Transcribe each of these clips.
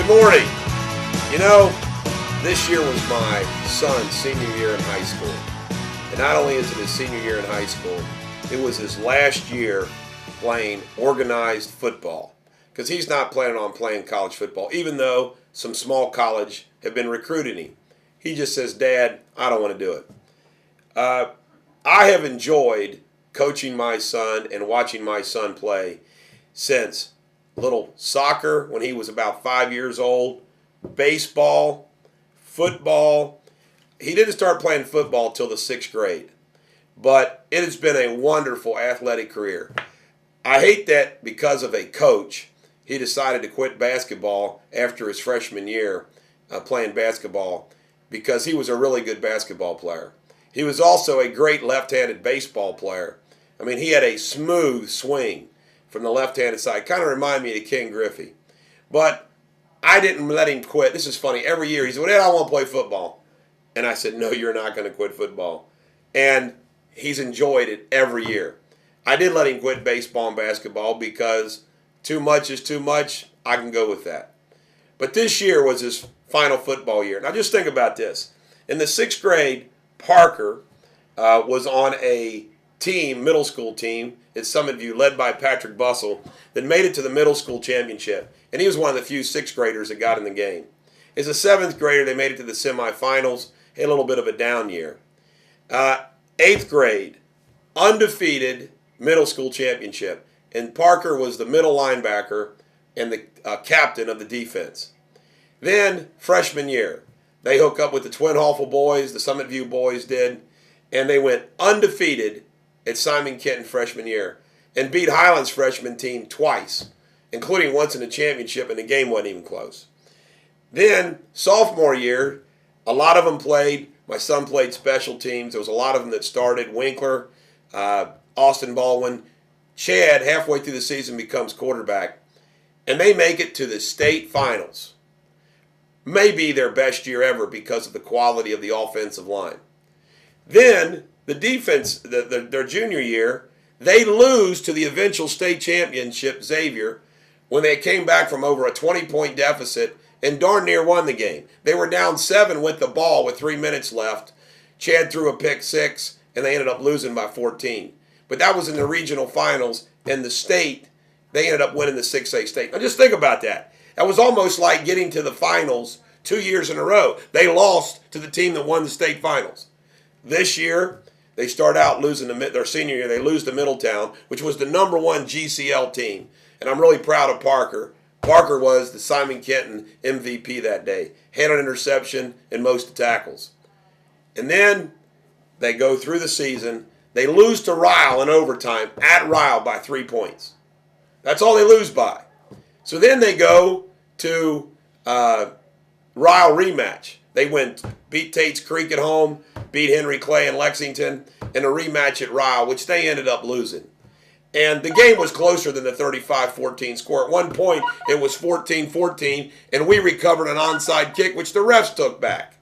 Good morning. You know, this year was my son's senior year in high school. And not only is it his senior year in high school, it was his last year playing organized football. Because he's not planning on playing college football, even though some small college have been recruiting him. He just says, Dad, I don't want to do it. I have enjoyed coaching my son and watching my son play since little soccer when he was about 5 years old, baseball, football. He didn't start playing football till the 6th grade, but it has been a wonderful athletic career. I hate that because of a coach, he decided to quit basketball after his freshman year playing basketball because he was a really good basketball player. He was also a great left-handed baseball player. I mean, he had a smooth swing from the left-handed side. Kind of reminded me of Ken Griffey. But I didn't let him quit. This is funny. Every year he said, well, Dad, I want to play football. And I said, no, you're not going to quit football. And he's enjoyed it every year. I did let him quit baseball and basketball because too much is too much. I can go with that. But this year was his final football year. Now just think about this. In the 6th grade, Parker was on a team, middle school team, at Summit View, led by Patrick Bussell, that made it to the middle school championship. And he was one of the few 6th graders that got in the game. As a 7th grader, they made it to the semifinals, had a little bit of a down year. 8th grade, undefeated middle school championship. And Parker was the middle linebacker and the captain of the defense. Then, freshman year, they hook up with the Twin Hawful boys, the Summit View boys did, and they went undefeated at Simon Kenton freshman year and beat Highlands freshman team twice, including once in the championship, and the game wasn't even close. Then, sophomore year, a lot of them played. My son played special teams. There was a lot of them that started. Winkler, Austin Baldwin. Chad, halfway through the season, becomes quarterback. And they make it to the state finals. Maybe their best year ever because of the quality of the offensive line. Then, the defense, their junior year, they lose to the eventual state championship, Xavier, when they came back from over a 20-point deficit and darn near won the game. They were down 7 with the ball with 3 minutes left. Chad threw a pick 6, and they ended up losing by 14. But that was in the regional finals, and the state, they ended up winning the 6A state. Now just think about that. That was almost like getting to the finals 2 years in a row. They lost to the team that won the state finals. This year, they start out losing their senior year. They lose to Middletown, which was the number 1 GCL team. And I'm really proud of Parker. Parker was the Simon Kenton MVP that day. Had an interception and most tackles. And then they go through the season. They lose to Ryle in overtime at Ryle by 3 points. That's all they lose by. So then they go to Ryle rematch. They beat Tate's Creek at home, beat Henry Clay in Lexington, in a rematch at Ryle, which they ended up losing. And the game was closer than the 35-14 score. At one point, it was 14-14, and we recovered an onside kick, which the refs took back.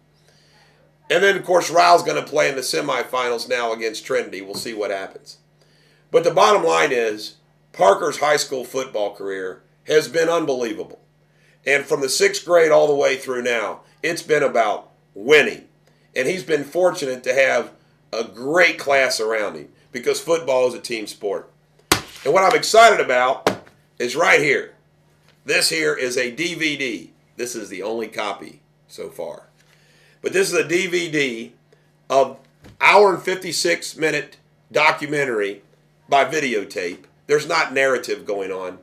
And then, of course, Ryle's going to play in the semifinals now against Trinity. We'll see what happens. But the bottom line is, Parker's high school football career has been unbelievable. And from the 6th grade all the way through now, it's been about winning. And he's been fortunate to have a great class around him because football is a team sport. And what I'm excited about is right here. This here is a DVD. This is the only copy so far. But this is a DVD of hour and 56-minute documentary by videotape. There's not narrative going on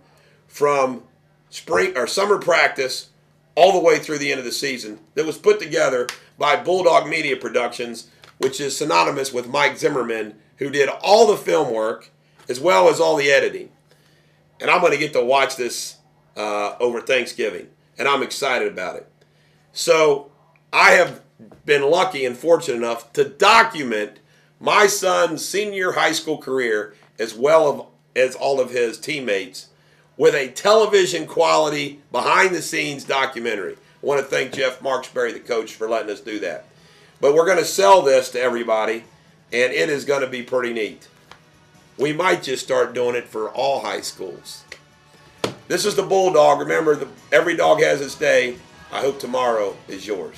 from spring or summer practice all the way through the end of the season that was put together by Bulldog Media Productions, which is synonymous with Mike Zimmerman, who did all the film work as well as all the editing. And I'm going to get to watch this over Thanksgiving, and I'm excited about it. So I have been lucky and fortunate enough to document my son's senior high school career as well as all of his teammates with a television quality, behind-the-scenes documentary. I want to thank Jeff Marksberry, the coach, for letting us do that. But we're going to sell this to everybody, and it is going to be pretty neat. We might just start doing it for all high schools. This is the Bulldog. Remember, every dog has its day. I hope tomorrow is yours.